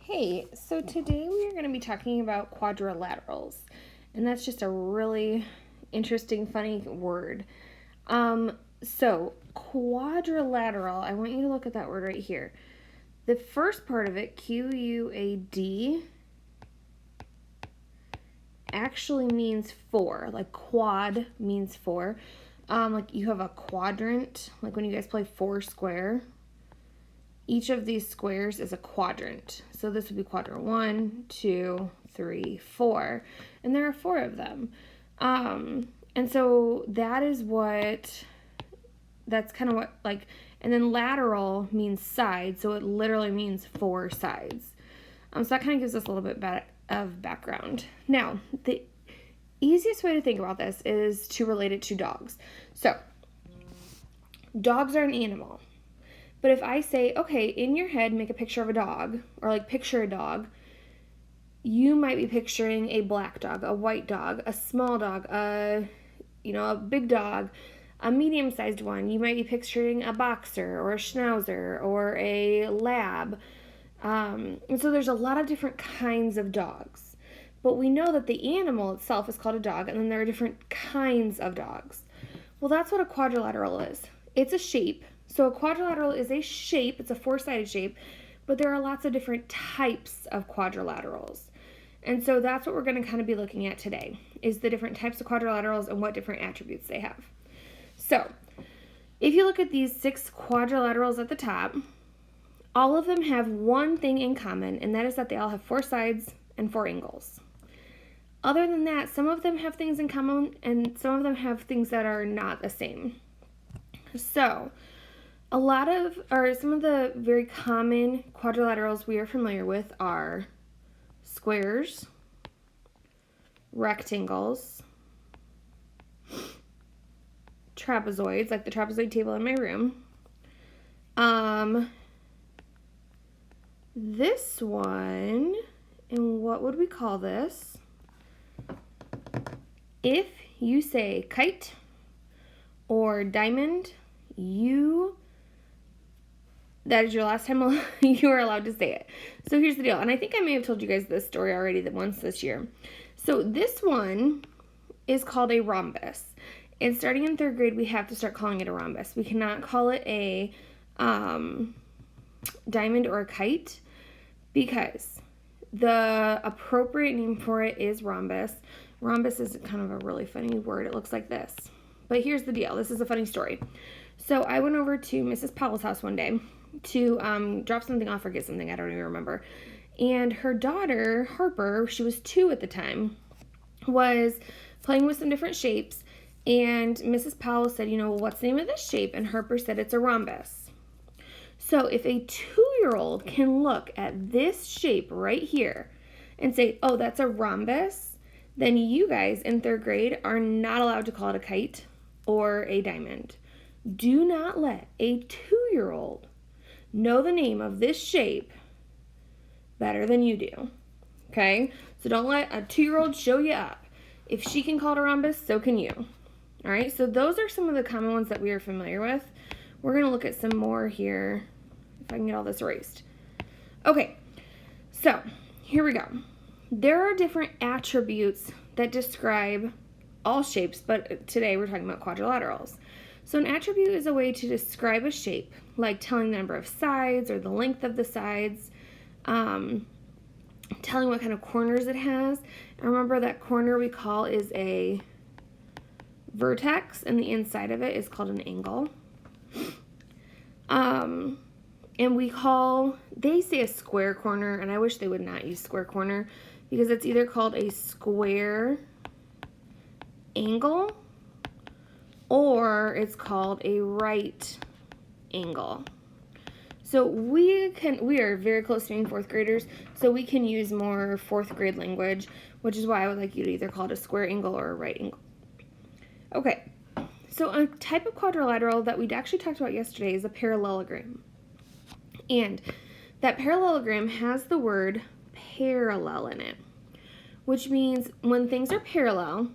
Hey, so today we are going to be talking about quadrilaterals, and that's just a really interesting, funny word. So quadrilateral, I want you to look at that word right here. The first part of it, QUAD, actually means four. Like quad means four. Like you have a quadrant, like when you guys play Foursquare. Each of these squares is a quadrant. So this would be quadrant 1, 2, 3, 4. And there are 4 of them. And so that's kind of what, like, and then lateral means side. So it literally means 4 sides. So that kind of gives us a little bit of background. Now, the easiest way to think about this is to relate it to dogs. So, dogs are an animal. But if I say, okay, in your head, make a picture of a dog, or like picture a dog, you might be picturing a black dog, a white dog, a small dog, a big dog, a medium-sized one. You might be picturing a boxer or a schnauzer or a lab. And so there's a lot of different kinds of dogs. But we know that the animal itself is called a dog, and then there are different kinds of dogs. Well, that's what a quadrilateral is. It's a shape. So a quadrilateral is a shape, it's a four-sided shape, but there are lots of different types of quadrilaterals. And so that's what we're going to kind of be looking at today, is the different types of quadrilaterals and what different attributes they have. So, if you look at these 6 quadrilaterals at the top, all of them have one thing in common, and that is that they all have 4 sides and 4 angles. Other than that, some of them have things in common, and some of them have things that are not the same. So, some of the very common quadrilaterals we are familiar with are squares, rectangles, trapezoids, like the trapezoid table in my room. This one, and what would we call this? If you say kite or diamond, that is your last time you are allowed to say it. So here's the deal, and I think I may have told you guys this story already once this year. So this one is called a rhombus. And starting in 3rd grade, we have to start calling it a rhombus. We cannot call it a diamond or a kite because the appropriate name for it is rhombus. Rhombus is kind of a really funny word. It looks like this. But here's the deal. This is a funny story. So I went over to Mrs. Powell's house one day to drop something off or get something. I don't even remember. And her daughter, Harper, she was 2 at the time, was playing with some different shapes. And Mrs. Powell said, what's the name of this shape? And Harper said it's a rhombus. So if a 2-year-old can look at this shape right here and say, oh, that's a rhombus, then you guys in 3rd grade are not allowed to call it a kite or a diamond. Do not let a 2-year-old know the name of this shape better than you do. Okay? So don't let a 2-year-old show you up. If she can call it a rhombus, so can you. All right? So those are some of the common ones that we are familiar with. We're going to look at some more here, if I can get all this erased. Okay. So, here we go. There are different attributes that describe all shapes, but today we're talking about quadrilaterals. So an attribute is a way to describe a shape, like telling the number of sides or the length of the sides, telling what kind of corners it has. And remember that corner we call is a vertex, and the inside of it is called an angle. And they say a square corner, and I wish they would not use square corner, because it's either called a square angle or it's called a right angle. So we are very close to being 4th graders, so we can use more 4th grade language, which is why I would like you to either call it a square angle or a right angle. Okay, so a type of quadrilateral that we actually talked about yesterday is a parallelogram. And that parallelogram has the word parallel in it, which means when things are parallel,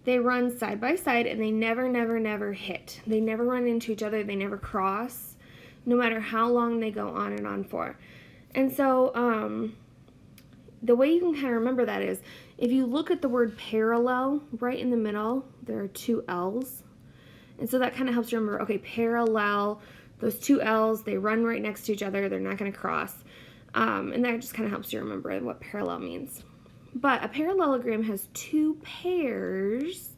they run side by side and they never hit. They never run into each other. They never cross, no matter how long they go on and on for. And so the way you can kind of remember that is if you look at the word parallel right in the middle, there are two L's. And so that kind of helps you remember, okay, parallel, those two L's, they run right next to each other. They're not going to cross. And that just kind of helps you remember what parallel means. But a parallelogram has two pairs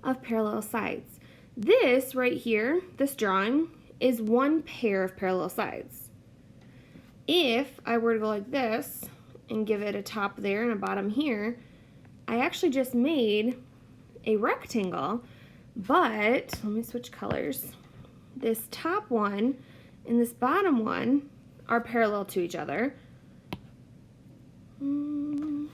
of parallel sides. This right here, this drawing, is one pair of parallel sides. If I were to go like this and give it a top there and a bottom here, I actually just made a rectangle, but let me switch colors. This top one and this bottom one are parallel to each other. And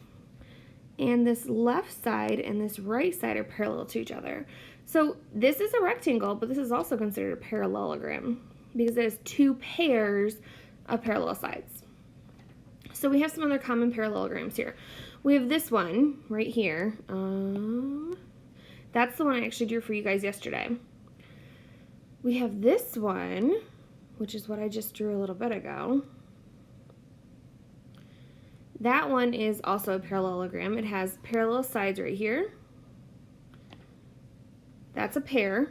this left side and this right side are parallel to each other. So this is a rectangle, but this is also considered a parallelogram because it has two pairs of parallel sides. So we have some other common parallelograms here. We have this one right here. That's the one I actually drew for you guys yesterday. We have this one, which is what I just drew a little bit ago. That one is also a parallelogram. It has parallel sides right here. That's a pair.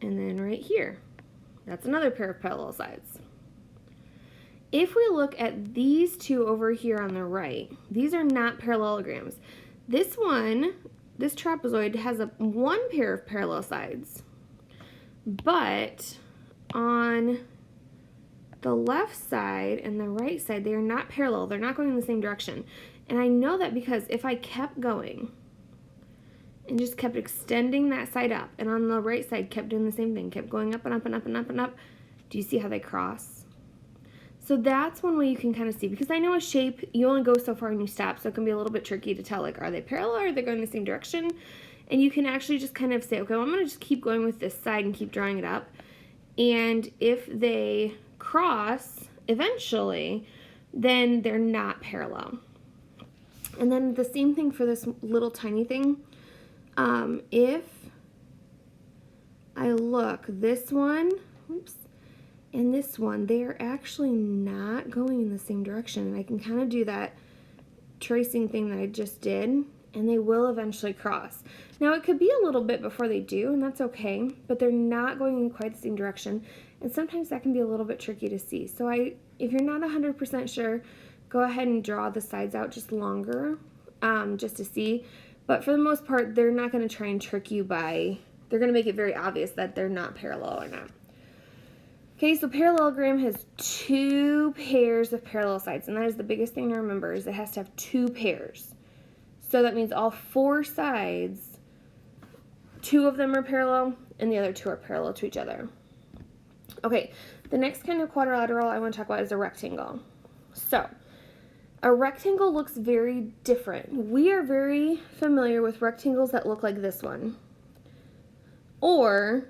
And then right here, that's another pair of parallel sides. If we look at these two over here on the right, these are not parallelograms. This one, this trapezoid has one pair of parallel sides, but on the left side and the right side, they are not parallel. They're not going in the same direction. And I know that because if I kept going and just kept extending that side up, and on the right side kept doing the same thing, kept going up and up and up and up and up, do you see how they cross? So that's one way you can kind of see, because I know a shape, you only go so far and you stop, so it can be a little bit tricky to tell, like, are they parallel or are they going the same direction? And you can actually just kind of say, okay, well, I'm going to just keep going with this side and keep drawing it up. And if they cross eventually, then they're not parallel. And then the same thing for this little tiny thing. If I look, this one, oops, and this one, they are actually not going in the same direction. And I can kind of do that tracing thing that I just did, and they will eventually cross. Now, it could be a little bit before they do, and that's okay, but they're not going in quite the same direction, and sometimes that can be a little bit tricky to see. So if you're not 100% sure, go ahead and draw the sides out just longer, just to see. But for the most part, they're not going to try and trick you they're going to make it very obvious that they're not parallel or not. Okay, so parallelogram has two pairs of parallel sides, and that is the biggest thing to remember, is it has to have two pairs. So that means all four sides, two of them are parallel, and the other two are parallel to each other. Okay, the next kind of quadrilateral I want to talk about is a rectangle. So, a rectangle looks very different. We are very familiar with rectangles that look like this one, or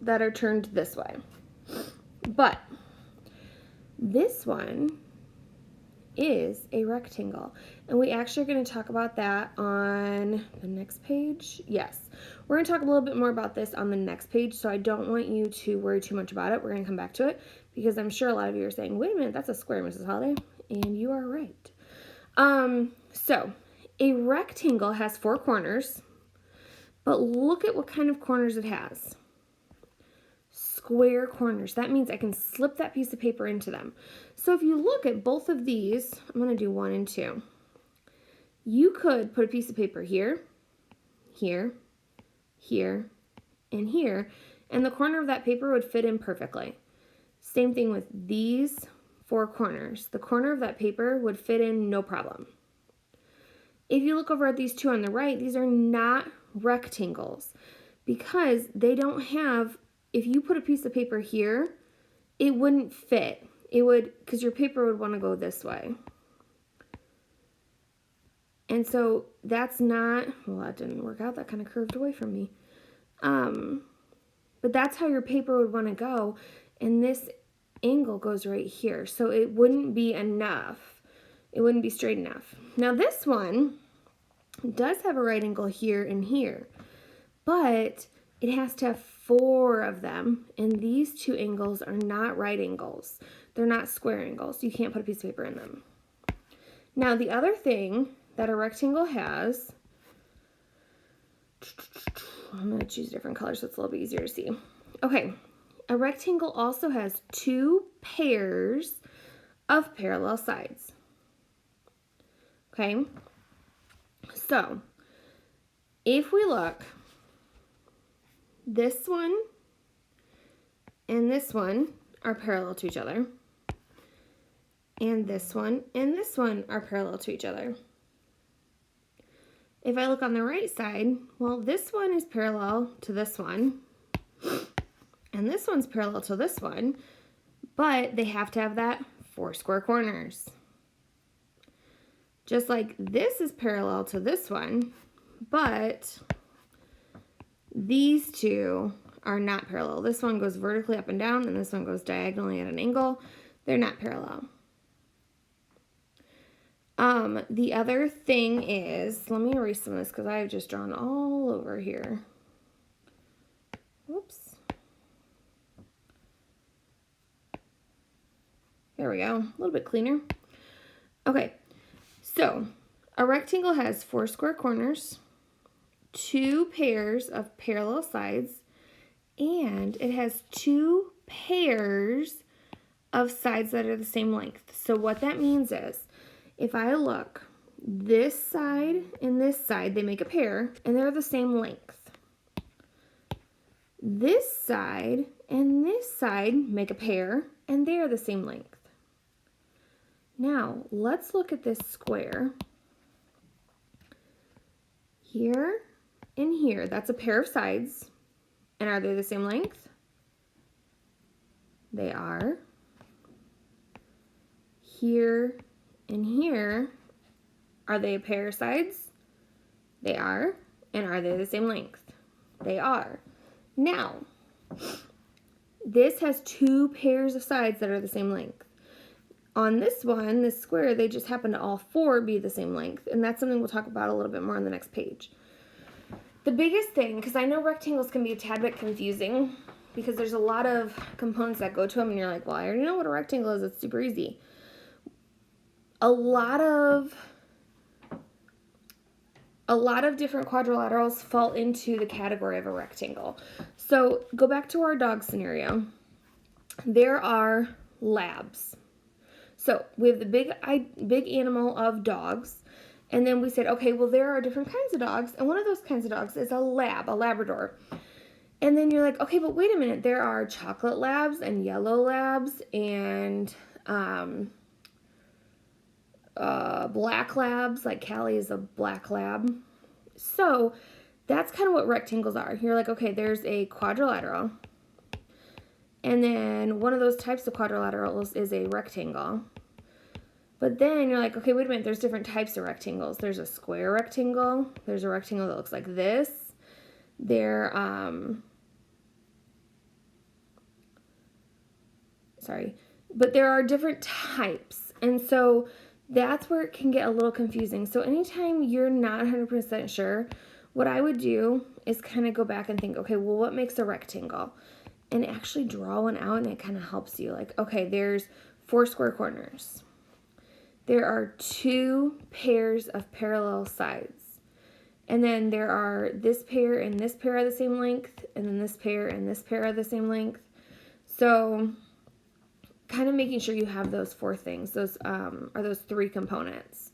that are turned this way. But this one is a rectangle, and we actually are going to talk about that on the next page. Yes, we're going to talk a little bit more about this on the next page, so I don't want you to worry too much about it. We're going to come back to it because I'm sure a lot of you are saying, wait a minute, that's a square, Mrs. Holiday, and you are right. So a rectangle has four corners, but look at what kind of corners it has. Square corners. That means I can slip that piece of paper into them. So if you look at both of these, I'm going to do 1 and 2. You could put a piece of paper here, here, here, and here, and the corner of that paper would fit in perfectly. Same thing with these four corners. The corner of that paper would fit in no problem. If you look over at these two on the right, these are not rectangles because they don't have, if you put a piece of paper here, it wouldn't fit. It would, because your paper would want to go this way. And so that's not, well, that didn't work out. That kind of curved away from me. But that's how your paper would want to go. And this angle goes right here. So it wouldn't be enough. It wouldn't be straight enough. Now this one does have a right angle here and here. But it has to have 4 of them, and these 2 angles are not right angles. They're not square angles. You can't put a piece of paper in them. Now, the other thing that a rectangle has, I'm going to choose a different color so it's a little bit easier to see. Okay, a rectangle also has 2 pairs of parallel sides. Okay, so if we look, this one and this one are parallel to each other, and this one are parallel to each other. If I look on the right side, well, this one is parallel to this one, and this one's parallel to this one, but they have to have that 4 square corners. Just like this is parallel to this one, but these 2 are not parallel. This one goes vertically up and down, and this one goes diagonally at an angle. They're not parallel. The other thing is, let me erase some of this because I've just drawn all over here. Whoops. There we go, a little bit cleaner. Okay, so a rectangle has 4 square corners, 2 pairs of parallel sides, and it has 2 pairs of sides that are the same length. So what that means is, if I look, this side and this side, they make a pair, and they're the same length. This side and this side make a pair, and they are the same length. Now, let's look at this square. Here and here, that's a pair of sides. And are they the same length? They are. Here and here, are they a pair of sides? They are. And are they the same length? They are. Now, this has 2 pairs of sides that are the same length. On this one, this square, they just happen to all 4 be the same length. And that's something we'll talk about a little bit more on the next page. The biggest thing, because I know rectangles can be a tad bit confusing because there's a lot of components that go to them and you're like, well, I already know what a rectangle is. It's super easy. A lot of different quadrilaterals fall into the category of a rectangle. So go back to our dog scenario. There are labs. So we have the big animal of dogs, and then we said, okay, well, there are different kinds of dogs, and one of those kinds of dogs is a Labrador. And then you're like, okay, but wait a minute, there are chocolate labs and yellow labs and black labs, like Callie is a black lab. So that's kind of what rectangles are. You're like, okay, there's a quadrilateral, and then one of those types of quadrilaterals is a rectangle. But then you're like, okay, wait a minute, there's different types of rectangles. There's a square rectangle. There's a rectangle that looks like this. But there are different types. And so that's where it can get a little confusing. So anytime you're not 100% sure, what I would do is kind of go back and think, okay, well, what makes a rectangle? And actually draw one out, and it kind of helps you. Like, okay, there's 4 square corners. There are 2 pairs of parallel sides. And then there are this pair and this pair are the same length, and then this pair and this pair are the same length. So kind of making sure you have those 4 things. Those are those 3 components.